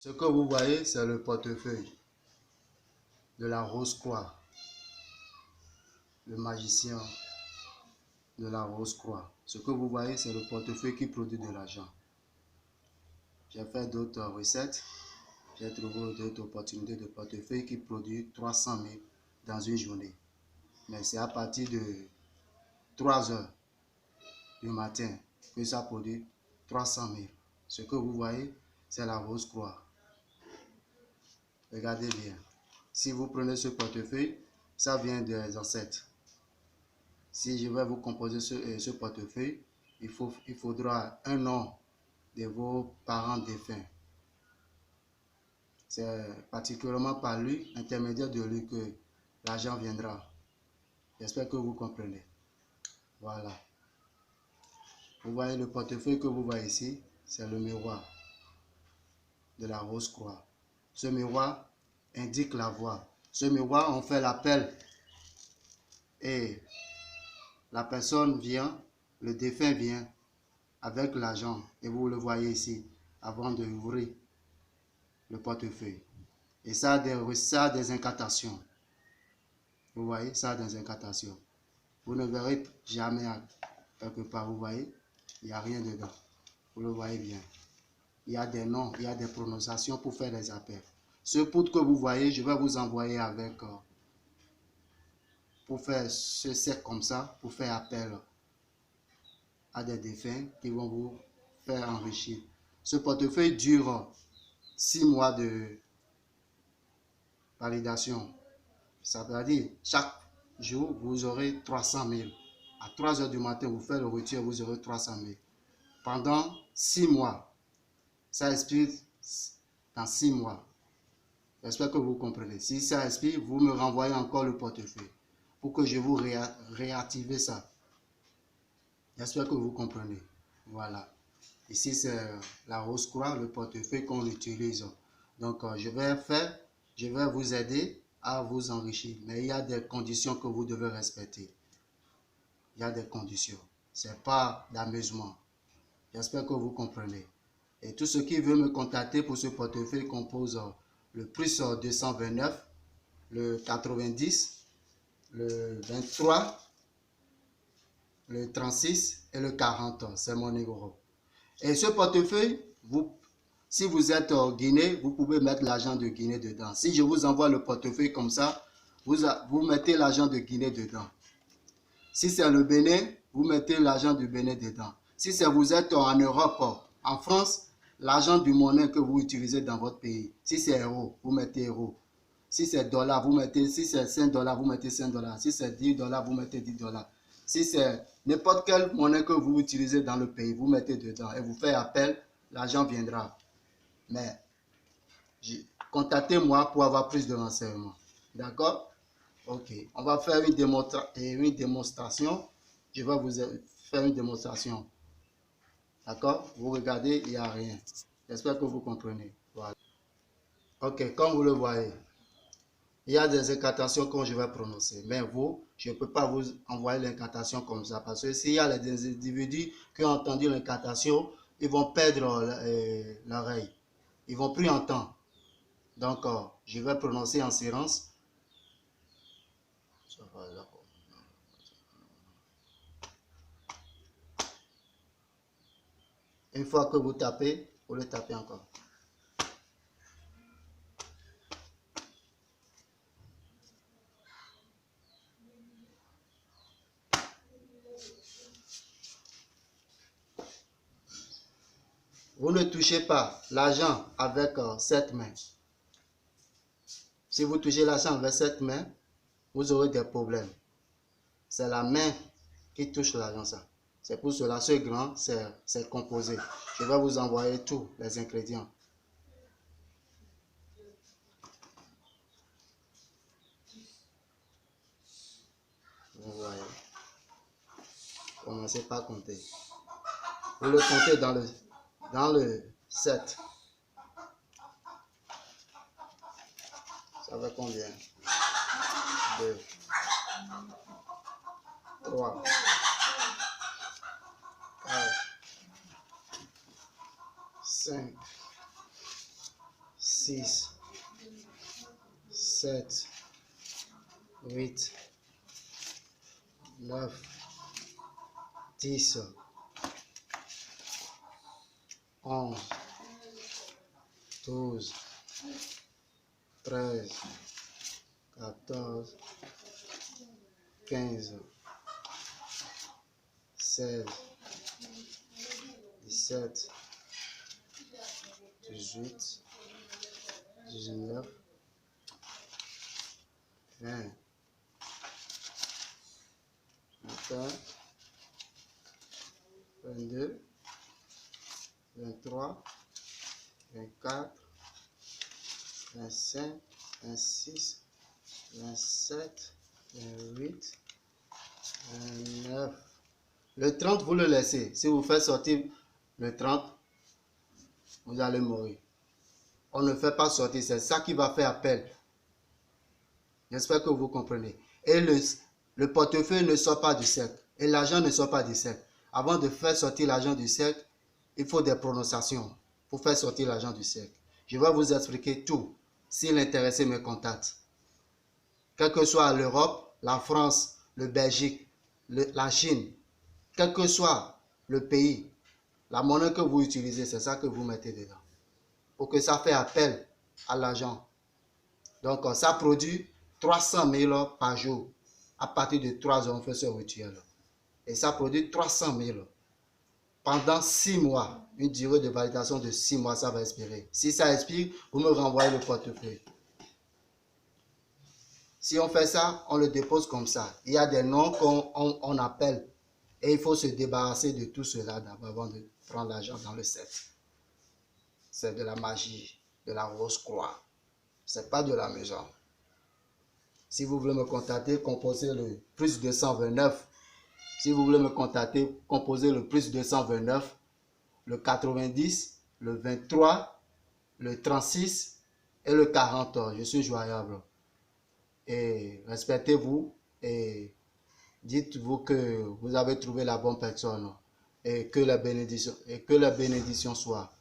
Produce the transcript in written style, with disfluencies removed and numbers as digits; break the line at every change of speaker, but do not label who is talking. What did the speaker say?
Ce que vous voyez, c'est le portefeuille de la Rose-Croix, le magicien de la Rose-Croix. Ce que vous voyez, c'est le portefeuille qui produit de l'argent. J'ai fait d'autres recettes, j'ai trouvé d'autres opportunités de portefeuille qui produit 300 000 dans une journée. Mais c'est à partir de 3 heures du matin que ça produit 300 000. Ce que vous voyez, c'est la Rose-Croix. Regardez bien. Si vous prenez ce portefeuille, ça vient des ancêtres. Si je vais vous composer ce portefeuille, il faudra un nom de vos parents défunts. C'est particulièrement par lui, intermédiaire de lui, que l'argent viendra. J'espère que vous comprenez. Voilà. Vous voyez le portefeuille que vous voyez ici, c'est le miroir de la Rose-Croix. Ce miroir indique la voie. Ce miroir, on fait l'appel et la personne vient, le défunt vient avec l'argent. Et vous le voyez ici, avant d'ouvrir le portefeuille. Et ça a des incantations. Vous voyez, ça a des incantations. Vous ne verrez jamais quelque part, vous voyez, il n'y a rien dedans. Vous le voyez bien. Il y a des noms, il y a des prononciations pour faire des appels. Ce poudre que vous voyez, je vais vous envoyer avec, pour faire ce set comme ça, pour faire appel à des défunts qui vont vous faire enrichir. Ce portefeuille dure 6 mois de validation. Ça veut dire chaque jour, vous aurez 300 000. À 3 heures du matin, vous faites le retire, vous aurez 300 000. Pendant 6 mois, ça expire dans 6 mois. J'espère que vous comprenez. Si ça expire, vous me renvoyez encore le portefeuille pour que je vous réactive ça. J'espère que vous comprenez. Voilà. Ici, c'est la Rose-Croix, le portefeuille qu'on utilise. Donc, je vais vous aider à vous enrichir. Mais il y a des conditions que vous devez respecter. Il y a des conditions. Ce n'est pas d'amusement. J'espère que vous comprenez. Et tous ceux qui veulent me contacter pour ce portefeuille composent le plus 229, le 90, le 23, le 36 et le 40. C'est mon numéro. Et ce portefeuille, si vous êtes au Guinée, vous pouvez mettre l'argent de Guinée dedans. Si je vous envoie le portefeuille comme ça, vous mettez l'argent de Guinée dedans. Si c'est le Bénin, vous mettez l'argent du Bénin dedans. Si vous êtes en Europe, en France, l'argent du monnaie que vous utilisez dans votre pays. Si c'est euro, vous mettez euro. Si c'est dollar, si c'est 5 $, vous mettez 5 $. Si c'est 10 $, vous mettez 10 $. Si c'est n'importe quelle monnaie que vous utilisez dans le pays, vous mettez dedans et vous faites appel, l'argent viendra. Mais contactez-moi pour avoir plus de renseignements. D'accord? Ok. On va faire une démonstration. Je vais vous faire une démonstration. D'accord? Vous regardez, il n'y a rien. J'espère que vous comprenez. Voilà. Ok, comme vous le voyez, il y a des incantations que je vais prononcer. Mais vous, je ne peux pas vous envoyer l'incantation comme ça. Parce que s'il y a des individus qui ont entendu l'incantation, ils vont perdre l'oreille. Ils ne vont plus entendre. Donc, je vais prononcer en silence. Une fois que vous tapez, vous le tapez encore. Vous ne touchez pas l'argent avec cette main. Si vous touchez l'argent avec cette main, vous aurez des problèmes. C'est la main qui touche l'argent, ça. C'est pour cela, ce grand, c'est composé. Je vais vous envoyer tous les ingrédients. Vous voyez. Commencez par compter. Vous le comptez dans le 7. Ça fait combien? 2, 3, 4, 5, 6, 7, 8, 9, 10, 11, 12, 13, 14, 15, 16, 17, 18, 19, 20, 21, 22, 23, 24, 25, 26, 27, 28, 29. Le 30, vous le laissez. Si vous faites sortir le 30, vous allez mourir. On ne fait pas sortir, c'est ça qui va faire appel. J'espère que vous comprenez. Et le portefeuille ne sort pas du cercle. Et l'argent ne sort pas du cercle. Avant de faire sortir l'argent du cercle, il faut des prononciations pour faire sortir l'argent du cercle. Je vais vous expliquer tout. Si l'intéressé me contacte. Quel que soit l'Europe, la France, le Belgique, la Chine, quel que soit le pays, la monnaie que vous utilisez, c'est ça que vous mettez dedans. Pour que ça fait appel à l'argent. Donc, ça produit 300 000 par jour. À partir de 3 heures, on fait ce rituel. Et ça produit 300 000. Pendant 6 mois, une durée de validation de 6 mois, ça va expirer. Si ça expire, vous me renvoyez le portefeuille. Si on fait ça, on le dépose comme ça. Il y a des noms qu'on appelle. Et il faut se débarrasser de tout cela avant de prendre l'argent dans le set. C'est de la magie, de la rose croix. Ce n'est pas de la maison. Si vous voulez me contacter, composez le plus 229. Si vous voulez me contacter, composez le plus 229, le 90, le 23, le 36 et le 40. Je suis joignable. Et respectez-vous et dites-vous que vous avez trouvé la bonne personne et que la bénédiction soit